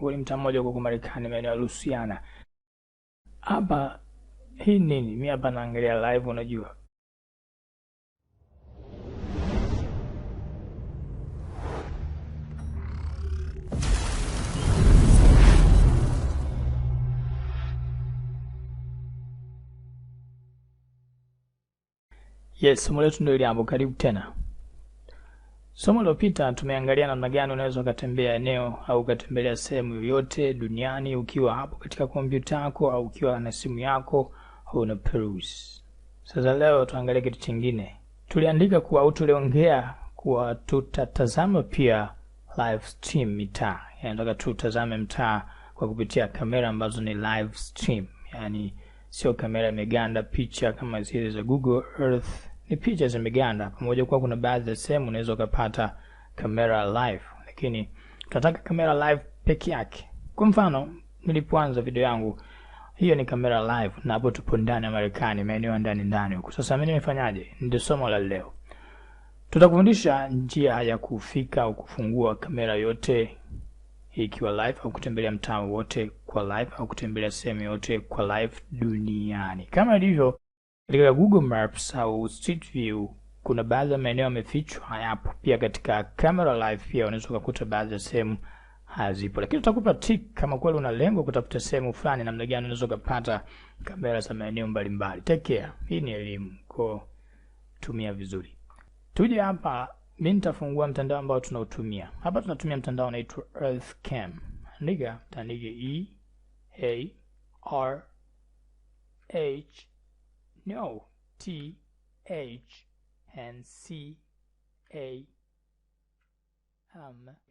Huu ni mtaa mmoja huko Marekani, maeneo ya Louisiana. Hapa hii nini? Mimi hapa naangalia live, unajua. Yes, somo letu ndio ile hapo. Karibu tena. Somo lililopita tumeangalia namna gani unaweza ukatembea eneo au ukatembelea sehemu yoyote duniani ukiwa hapo katika kompyuta yako au ukiwa na simu yako au na peruse. Sasa leo tuangalie kitu kingine. Tuliandika kuwa au tuliongea kuwa tutatazama pia live stream mitaa. Yaani nataka tutazame mtaa kwa kupitia kamera ambazo ni live stream. Yaani sio kamera imeganda picha kama zile za Google Earth. Ni picha zimeganda. Pamoja kwa kuna baadhi ya sehemu unaweza kupata kamera live, lakini tunataka kamera live peke yake. Kwa mfano, nilipoanza video yangu, hiyo ni kamera live na hapo tupo ndani ya Marekani, maeneo ndani huko. Sasa mimi nimefanyaje? Ndio somo la leo. Tutakufundisha njia ya kufika au kufungua kamera yote ikiwa live, au kutembelea mtaa wote kwa live, au kutembelea sehemu yote kwa live duniani. Kama ilivyo katika Google Maps au Street View, kuna baadhi ya maeneo yamefichwa hayapo. Pia katika camera live pia unaweza kukuta baadhi ya sehemu hazipo. Lakini tutakupa tip kama kweli una lengo kutafuta sehemu fulani, namna gani unaweza kupata kamera za maeneo mbalimbali. Take care. Hii ni elimu, kwa tumia vizuri. Tuje hapa, mimi nitafungua mtandao ambao tunautumia. Hapa tunatumia mtandao unaitwa EarthCam. Andika THARCAM. You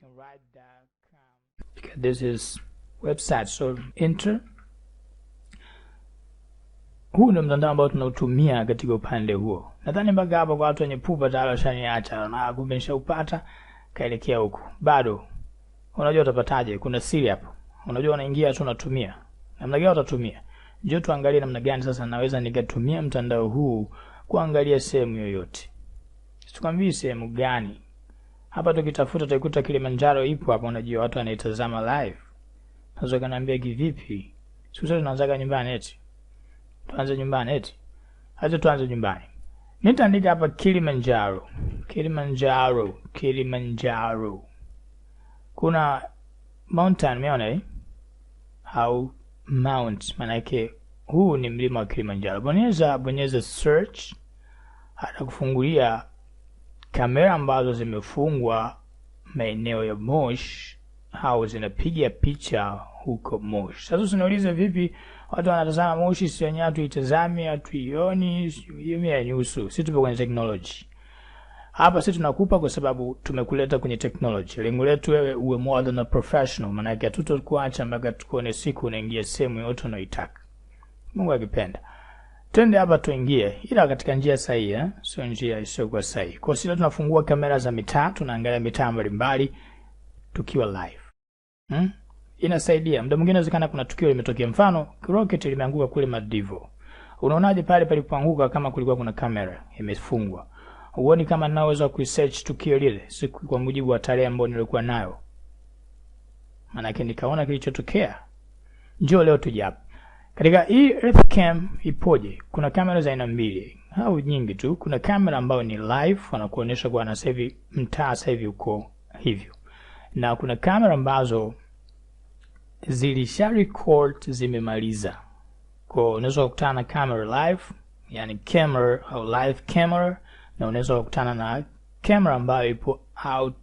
can write that. This is website, so enter. Huu ni mtandao ambao tunautumia katika upande huo. Nadhani mpaka hapa kwa watu wenye pupa tayari washaniacha na kumbe upata kaelekea huko. Bado unajua utapataje? Kuna siri hapo. Unajua unaingia tu unatumia. Namna gani utatumia? Njoo tuangalie namna gani sasa naweza nikatumia mtandao huu kuangalia sehemu yoyote. Sikwambii sehemu gani. Hapa tukitafuta tutakuta Kilimanjaro ipo hapa, unajua watu wanaitazama live. Sasa kanaambia kivipi? Sisi tunaanza nyumbani eti. Tuanze nyumbani eti. Acha tuanze nyumbani. Nitaandika hapa Kilimanjaro. Kilimanjaro. Kuna mountain umeona au mount, maana yake huu ni mlima wa Kilimanjaro. Bonyeza search, atakufungulia kamera ambazo zimefungwa maeneo ya Mosh au zinapiga picha huko Mosh. Sasa usiniulize vipi watu wanatazama Mosh, si wenyewe tuitazame, hatuioni, hiyo ya nyusu. Sisi tupo kwenye technology. Hapa sisi tunakupa kwa sababu tumekuleta kwenye technology. Lengo letu wewe uwe more than a professional, maana yake hatutokuacha mpaka tukuone siku unaingia sehemu yote unayoitaka. Mungu akipenda. Twende hapa tuingie, ila katika njia sahihi, sio njia isiyokuwa sahihi. Kwa sisi tunafungua kamera za mitaa, tunaangalia mitaa mbalimbali tukiwa live. Inasaidia. Muda mwingine inawezekana kuna tukio limetokea, mfano rocket limeanguka kule Madivo. Unaonaje pale palipoanguka kama kulikuwa kuna kamera imefungwa? Uone kama naweza kusearch tukio lile siku kwa mujibu wa tarehe ambayo nilikuwa nayo. Maana yake nikaona kilichotokea. Njoo leo tuje hapa. Katika hii EarthCam ipoje? Kuna kamera za aina mbili au nyingi tu. Kuna kamera ambayo ni live, wanakuonyesha kwa sasa hivi mtaa sasa hivi uko hivyo. Na kuna kamera ambazo zilisha record zimemaliza. Kwa unaweza kukutana na camera live, yani camera au live camera, na unaweza kukutana na camera ambayo ipo out,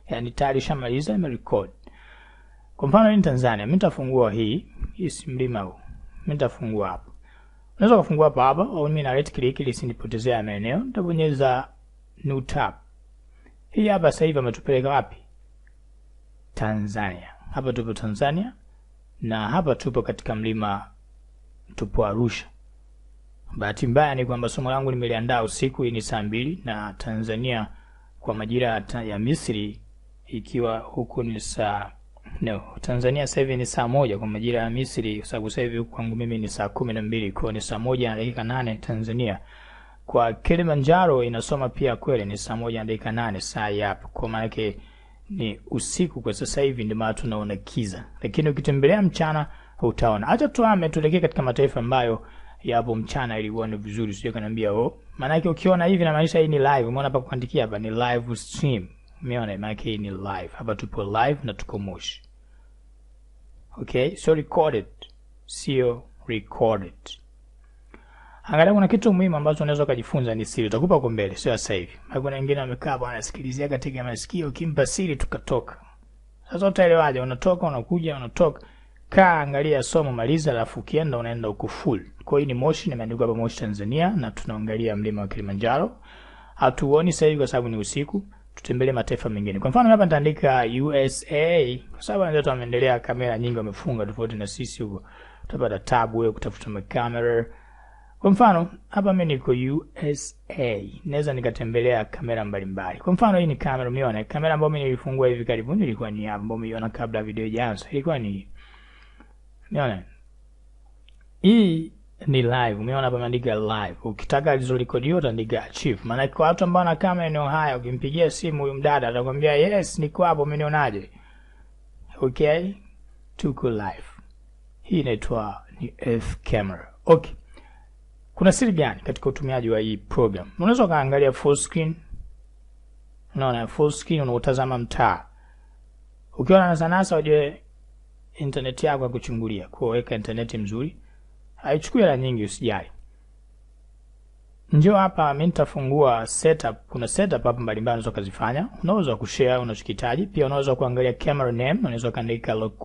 yani tayari shamaliza imerecord. Kwa mfano ni Tanzania, mimi nitafungua hii si mlima huu. Mimi nitafungua hapa. Unaweza kufungua hapa au mimi na right click ili isinipotezea maeneo. Nitabonyeza new tab. Hii hapa sasa hivi ametupeleka wapi? Tanzania. Hapa tupo Tanzania na hapa tupo katika mlima, tupo Arusha. Bahati mbaya ni kwamba somo langu nimeliandaa usiku, hii ni saa 2 na Tanzania kwa majira ya Misri ikiwa huko ni saa Tanzania sasa hivi ni saa 1 kwa majira ya Misri, sababu sasa hivi kwangu mimi ni saa 12, kwa ni saa 1 na dakika 8 Tanzania. Kwa Kilimanjaro inasoma pia kweli ni saa 1 na dakika 8 saa hapo. Kwa maana yake ni usiku kwa sasa hivi, ndio maana tunaona kiza, lakini ukitembelea mchana utaona. Acha tuame tuelekee katika mataifa ambayo yapo mchana ili uone vizuri, sio kaniambia maana yake ukiona hivi na maanisha hii ni live. Umeona hapa kuandikia hapa ni live stream, umeona maana yake hii ni live. Hapa tupo live na tuko moshi. Okay, so recorded, sio recorded. Angalia kuna kitu muhimu ambacho unaweza kujifunza, ni siri. Utakupa huko mbele, sio sasa hivi. Kuna wengine wamekaa hapa wanasikilizia katika masikio, kimpa siri tukatoka. Sasa utaelewaje? Unatoka, unakuja, unatoka. Kaa, angalia somo, maliza, alafu ukienda unaenda uko full. Kwa hiyo ni moshi, nimeandika hapa Moshi Tanzania, na tunaangalia mlima wa Kilimanjaro. Hatuoni sasa hivi kwa sababu ni usiku. Tutembelee mataifa mengine. Kwa mfano hapa nitaandika USA kwa sababu wenzetu wameendelea, kamera nyingi wamefunga tofauti na sisi huko. Utapata tabu wewe kutafuta kamera. Kwa mfano hapa mimi niko USA, naweza nikatembelea kamera mbalimbali. Kwa mfano hii ni kamera, umeona kamera ambayo mimi nilifungua hivi karibuni ilikuwa ni hapa, ambayo umeona kabla video ijaanza ilikuwa ni, umeona hii ni live. Umeona hapa imeandika live. Ukitaka zilizorekodiwa utaandika achieve. Maana kwa watu ambao na kamera eneo haya, ukimpigia simu huyu mdada atakwambia yes niko hapo, umenionaje? Okay, tuko live. Hii inaitwa ni F camera. Okay, kuna siri gani katika utumiaji wa hii program? Unaweza kaangalia full screen. Unaona full screen, unautazama mtaa. Ukiona nasa uje internet yako ya kuchungulia, kuweka internet mzuri. Haichukui hela nyingi, usijali. Njoo hapa, mimi nitafungua setup. Kuna setup hapa mbalimbali unaweza kuzifanya. Unaweza kushare unachokitaji, pia unaweza kuangalia camera name, unaweza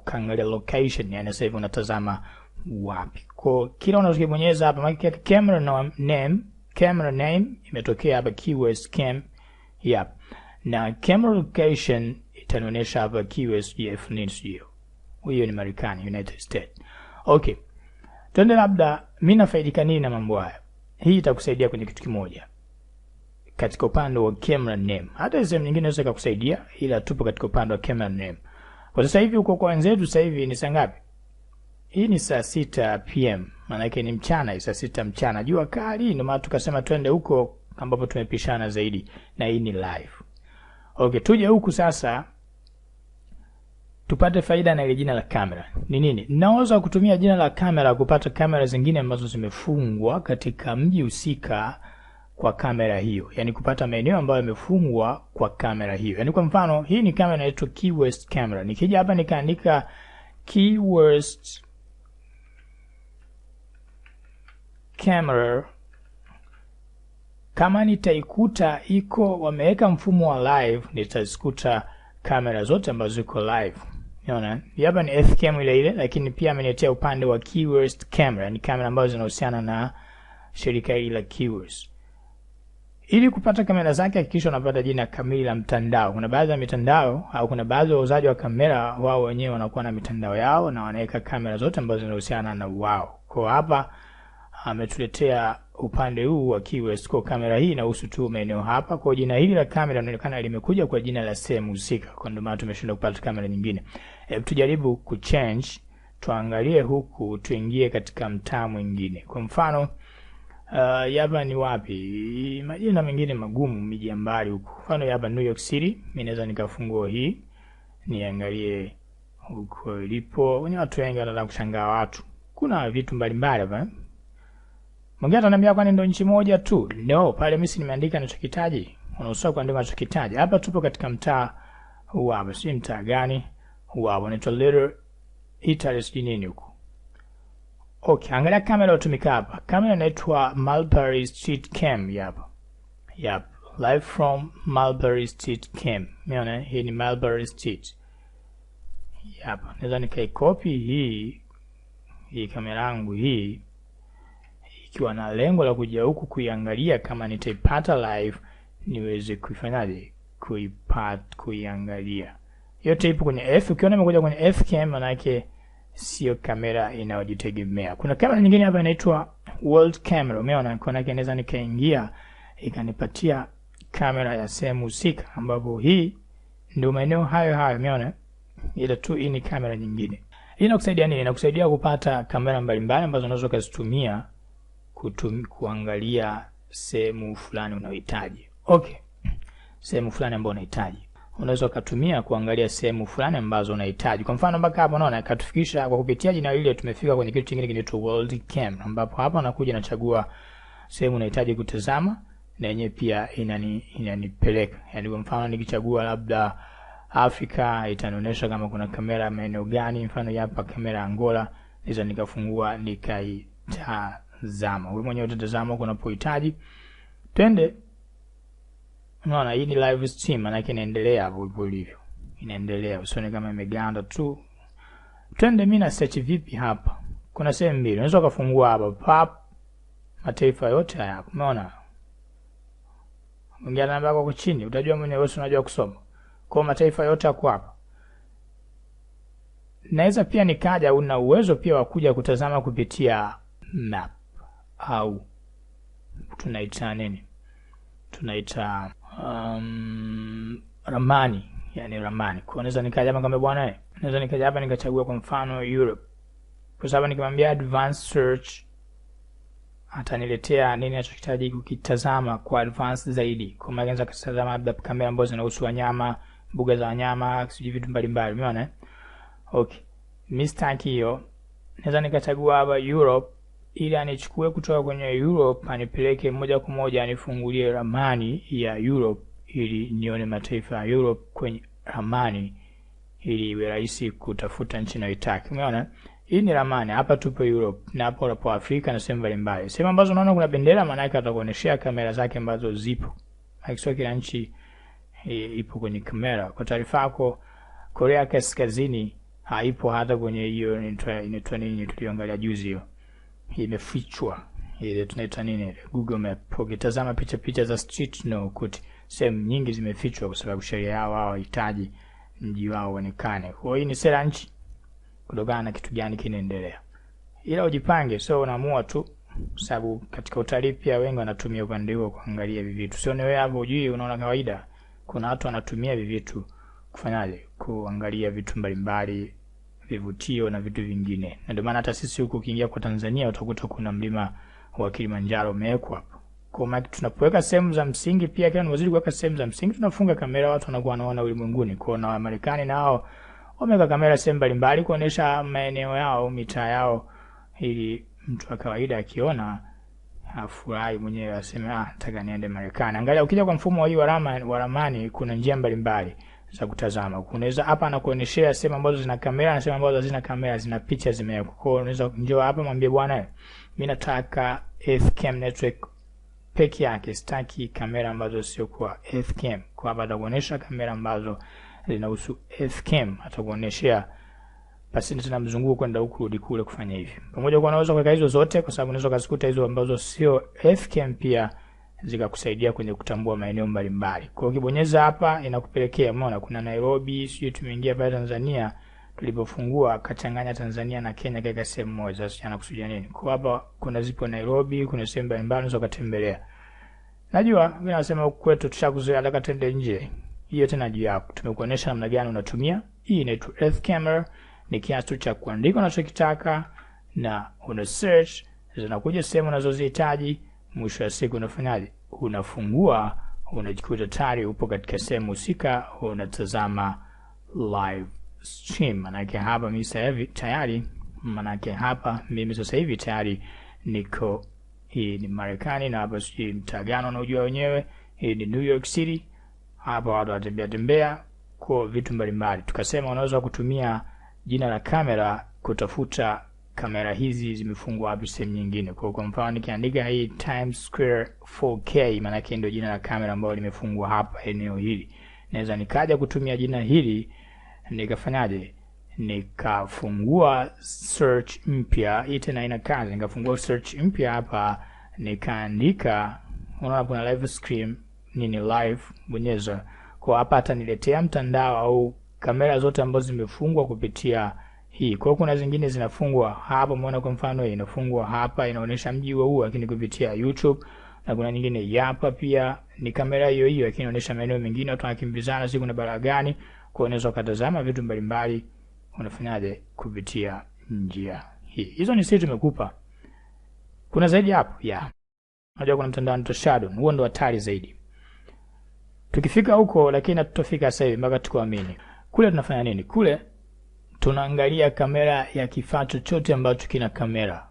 kaangalia location, yani sasa hivi unatazama wapi. Kwa kila unachokibonyeza hapa, maana camera name imetokea hapa keywords cam. Yep. Na camera location itanionyesha hapa keywords GF needs you. Hiyo ni Marekani, United States. Okay. Twende labda mimi nafaidika nini na mambo haya. Hii itakusaidia kwenye kitu kimoja. Katika upande wa camera name. Hata sehemu nyingine inaweza kukusaidia, ila tupo katika upande wa camera name. Kwa sasa hivi uko kwa wenzetu, sasa hivi ni saa ngapi? Hii ni saa 6 PM. Maana yake ni mchana, saa 6 mchana. Jua kali, ndio maana tukasema twende huko ambapo tumepishana zaidi, na hii ni live. Okay, tuje huku sasa tupate faida na ile jina la kamera. Ni nini? Naweza kutumia jina la kamera kupata kamera zingine ambazo zimefungwa katika mji husika kwa kamera hiyo. Yaani kupata maeneo ambayo yamefungwa kwa kamera hiyo. Yaani kwa mfano, hii ni kamera inaitwa keywords camera. Nikija hapa nikaandika keywords camera, kama nitaikuta iko wameweka mfumo wa live, nitazikuta kamera zote ambazo ziko live. Unaona? Hapa ni FCam ile ile, lakini pia ameniletea upande wa keywords camera, ni kamera ambazo zinahusiana na shirika hili la keywords. Ili kupata kamera zake hakikisha unapata jina kamili la mtandao. Kuna baadhi ya mitandao au kuna baadhi ya wauzaji wa kamera wao wenyewe wanakuwa na mitandao yao na wanaweka kamera zote ambazo zinahusiana na wao. Kwa hapa ametuletea upande huu wa keywords. Kwa kamera hii inahusu tu maeneo hapa. Kwa jina hili la kamera linaonekana limekuja kwa jina la sehemu husika. Kwa ndio maana tumeshinda kupata kamera nyingine. Tujaribu kuchange, tuangalie huku, tuingie katika mtaa mwingine. Kwa mfano hapa ni wapi? Majina mengine magumu, miji ya mbali huku. Mfano hapa New York City, mimi naweza nikafungua hii niangalie huko ilipo. Wenye watu wengi wanataka kushangaa watu. Kuna vitu mbalimbali hapa. Mwingine ananiambia kwani ndio nchi moja tu? No, pale mimi nimeandika ninachokitaji. Unaweza kuandika unachokitaji. Hapa tupo katika mtaa huu hapa. Si mtaa gani? Huu hapa unaitwa Little Italy nini huko. Okay, angalia kamera utumika hapa. Kamera inaitwa Mulberry Street Cam hapa. Yep, live from Mulberry Street Cam. Umeona hii ni Mulberry Street. Hapa naweza nikaikopi hii kamera yangu hii, ikiwa na lengo la kuja huku kuiangalia kama nitaipata live niweze kuifanyaje, kuiangalia. Yote ipo kwenye F. Ukiona imekuja kwenye F cam, maana yake sio kamera inayojitegemea. Kuna kamera nyingine hapa inaitwa world camera. Umeona, kwa nini naweza nikaingia ikanipatia kamera ya sehemu husika, ambapo hii ndio maeneo hayo. Umeona, ila tu hii ni kamera nyingine. Hii inakusaidia nini? Inakusaidia kupata kamera mbalimbali ambazo unaweza kuzitumia kuangalia sehemu fulani unayohitaji. Okay, sehemu fulani ambayo unahitaji. unaweza kutumia kuangalia sehemu fulani ambazo unahitaji. Kwa mfano mpaka hapa unaona katufikisha kwa kupitia jina hili tumefika kwenye kitu kingine kinaitwa World Cam, ambapo hapa nakuja nachagua sehemu unahitaji kutazama na yenyewe pia inanipeleka. Yaani kwa mfano nikichagua labda Afrika itanionyesha kama kuna kamera maeneo gani. Mfano hapa kamera Angola, naweza nikafungua nikaitazama. Wewe mwenyewe utatazama unapohitaji. Twende. Unaona hii ni live stream, maana yake inaendelea hapo hivyo. Inaendelea, usione kama imeganda tu. Twende mimi na search vipi hapa? Kuna sehemu mbili. Unaweza kufungua hapa pap mataifa yote haya hapo. Umeona? Ongea namba yako chini, utajua mwenyewe wewe unajua kusoma. Kwa mataifa yote yako hapa. Naweza pia nikaja, una uwezo pia wa kuja kutazama kupitia map au tunaita nini? Tunaita ramani, yani ramani. Kwa unaweza nikaja kama bwana naweza nikaja hapa nikachagua kwa mfano Europe. Kwa sababu nikimwambia advanced search ataniletea nini anachohitaji kukitazama kwa advanced zaidi. Kwa maana naweza kutazama labda kamera ambazo zinahusu wanyama, mbuga za wanyama, sijui vitu mbalimbali, umeona? Okay. Mistake hiyo. Naweza nikachagua hapa Europe ili anichukue kutoka kwenye Europe anipeleke moja kwa moja anifungulie ramani ya Europe ili nione mataifa ya Europe kwenye ramani ili iwe rahisi kutafuta nchi ninayotaka. Umeona? Hii ni ramani. Hapa tupo Europe na hapo hapo Afrika na sehemu mbalimbali. Sehemu ambazo unaona kuna bendera maana yake atakuonyeshia kamera zake ambazo zipo. Haikisio kila nchi ipo kwenye kamera. Kwa taarifa yako, Korea Kaskazini haipo hata kwenye hiyo inaitwa nini tuliangalia juzi hiyo. Imefichwa. Ile tunaita nini? Google Map. Ukitazama picha za street no kuti sehemu nyingi zimefichwa kwa sababu sheria yao hawahitaji mji wao uonekane. Kwa hiyo hii ni sera nchi kutokana na kitu gani kinaendelea. Ila ujipange, so unaamua tu sababu katika utalii pia wengi wanatumia upande huo kuangalia hivi vitu. Sio ni wewe hapo hujui unaona kawaida. Kuna watu wanatumia hivi vitu kufanyaje? Kuangalia vitu mbalimbali, vivutio na vitu vingine. Na ndio maana hata sisi huko ukiingia kwa Tanzania utakuta kuna mlima wa Kilimanjaro umewekwa hapo. Kwa maana tunapoweka sehemu za msingi pia kila tunazidi kuweka sehemu za msingi tunafunga kamera, watu wanakuwa wanaona ulimwenguni. Kwa na Marekani nao wameweka kamera sehemu mbalimbali kuonesha maeneo yao, mitaa yao ili mtu wa kawaida akiona afurahi mwenyewe aseme nataka niende Marekani. Angalia ukija kwa mfumo hii wa ramani kuna njia mbalimbali za kutazama. Unaweza hapa anakuonyeshia sehemu ambazo zina kamera na sehemu ambazo hazina kamera, zina picha zimewekwa. Kwa hiyo unaweza njoo hapa mwambie bwana mimi nataka Fcam network peke yake, sitaki kamera ambazo sio kwa Fcam. Kwa hapa atakuonyesha kamera ambazo zinahusu Fcam, atakuonyeshia basi tuna mzunguko kwenda huku rudi kule kufanya hivi. Pamoja kwa unaweza kuweka hizo zote kwa sababu unaweza kuzikuta hizo ambazo sio Fcam pia zikakusaidia kwenye kutambua maeneo mbalimbali. Kwa hiyo ukibonyeza hapa inakupelekea, umeona kuna Nairobi, sio tumeingia pale Tanzania, tulipofungua akachanganya Tanzania na Kenya katika sehemu moja. Sasa anakusudia nini? Kwa hapa kuna zipo Nairobi, kuna sehemu mbalimbali unaweza kutembelea. Najua mimi nasema kwetu tushakuzoea nataka tende nje. Hiyo tena juu yako. Tumekuonyesha namna gani unatumia. Hii inaitwa Earth Camera, ni kiasi cha kuandika unachokitaka na una search, zinakuja sehemu unazozihitaji. Mwisho wa siku unafanyaje? Unafungua, unajikuta tayari upo katika sehemu husika, unatazama live stream. Manake hapa mimi sasa hivi tayari, manake hapa mimi sasa hivi tayari niko, hii ni Marekani na hapa sijui mtagano unajua wenyewe, hii ni New York City. Hapa watu watembea kwa vitu mbalimbali. Tukasema unaweza kutumia jina la kamera kutafuta kamera hizi zimefungwa wapi sehemu nyingine. Kwa mfano nikiandika hii Times Square 4K, maana yake ndio jina la kamera ambayo limefungwa hapa eneo hili. Naweza nikaja kutumia jina hili nikafanyaje? Nikafungua search mpya, hii tena ina kazi. Nikafungua search mpya hapa, nikaandika, unaona kuna live stream nini live, bonyeza. Kwa hapa ataniletea mtandao au kamera zote ambazo zimefungwa kupitia hii. Kwa kuna zingine zinafungwa hapa, umeona kwa mfano hii inafungwa hapa, inaonyesha mji huu lakini kupitia YouTube, na kuna nyingine hapa pia ni kamera hiyo hiyo lakini inaonyesha maeneo mengine watu wanakimbizana siku na bara gani. Kwa unaweza kutazama vitu mbalimbali unafanyaje kupitia njia hii. Hizo ni sisi tumekupa. Kuna zaidi hapo? Unajua kuna mtandao wa shadow, huo ndo hatari zaidi. Tukifika huko, lakini hatutafika sasa hivi mpaka tukuamini. Kule tunafanya nini? Kule tunaangalia kamera ya kifaa chochote ambacho kina kamera.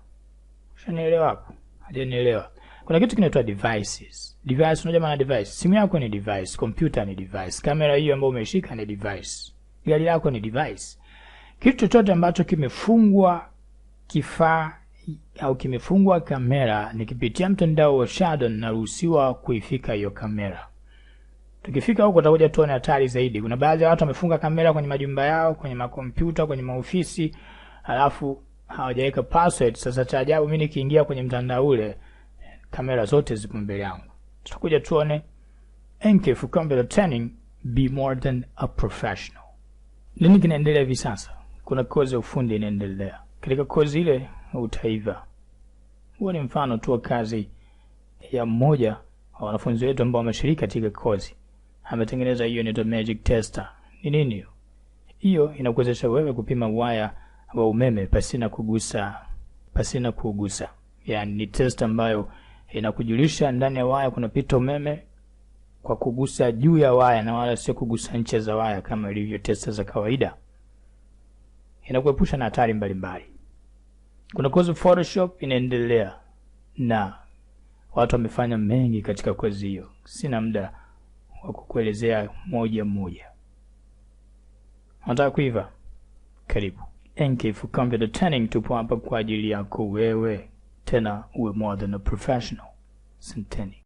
Ushanielewa hapo? Hajanielewa. Kuna kitu kinaitwa devices. Device, unajua maana device? Simu yako ni device, computer ni device, kamera hiyo ambayo umeshika ni device, gari lako ni device. Kitu chochote ambacho kimefungwa kifaa au kimefungwa kamera, nikipitia mtandao wa shadow naruhusiwa kuifika hiyo kamera. Tukifika huko tutakuja tuone hatari zaidi. Kuna baadhi ya watu wamefunga kamera kwenye majumba yao, kwenye makompyuta, kwenye maofisi, alafu hawajaweka password. Sasa cha ajabu mimi nikiingia kwenye mtandao ule, kamera zote zipo mbele yangu. Tutakuja tuone for computer training, be more than a professional. Nini kinaendelea hivi sasa? Kuna kozi ya ufundi inaendelea. Katika kozi ile utaiva. Huo ni mfano tu wa kazi ya mmoja wa wanafunzi wetu ambao wameshiriki katika kozi. Ametengeneza hiyo inaitwa magic tester. Ni nini hiyo? Hiyo inakuwezesha wewe kupima waya wa umeme pasina kugusa. Yaani ni test ambayo inakujulisha ndani ya waya kunapita umeme kwa kugusa juu ya waya na wala sio kugusa ncha za waya kama ilivyo tester za kawaida. Inakuepusha na hatari mbalimbali. Kuna kozi Photoshop inaendelea na watu wamefanya mengi katika kozi hiyo. Sina muda wa kukuelezea moja moja. Unataka kuiva? Karibu. For computer training tupo hapa kwa ajili yako wewe. Tena uwe more than a professional. Asanteni.